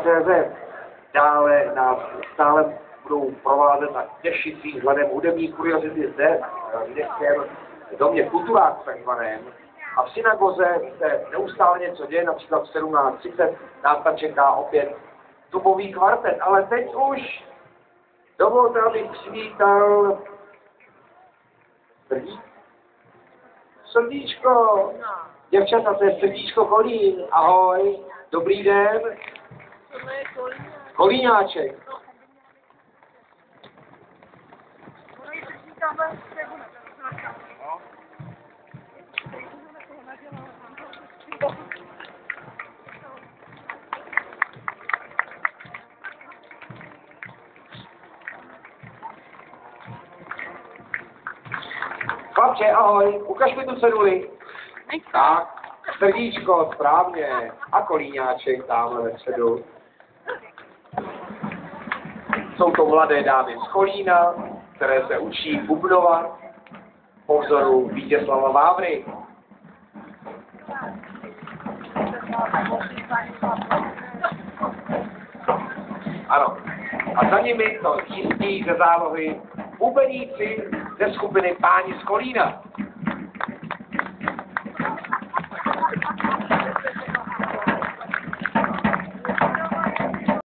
CZ. Dále nás stále budou provázet a těšit svým vzhledem hudební kuriozity zde v městském domě kulturáku takzvaném. A v synagoze se neustále něco děje, například v 17:30 nás tam čeká opět dubový kvartet. Ale teď už dovolte, abych přivítal Srdíčko. Děvčata, to je Srdíčko Kolín. Ahoj, dobrý den. Tohle je Kolíňáček. Ono je tamhle tribuna. Chlapče, ahoj, ukaž mi tu ceduli. Tak, Srdíčko, správně. A Kolíňáček tamhle vepředu. Jsou to mladé dámy z Kolína, které se učí bubnovat po vzoru Vítězslava Vávry. Ano. A za nimi to jistí ze zálohy bubeníci ze skupiny Páni z Kolína.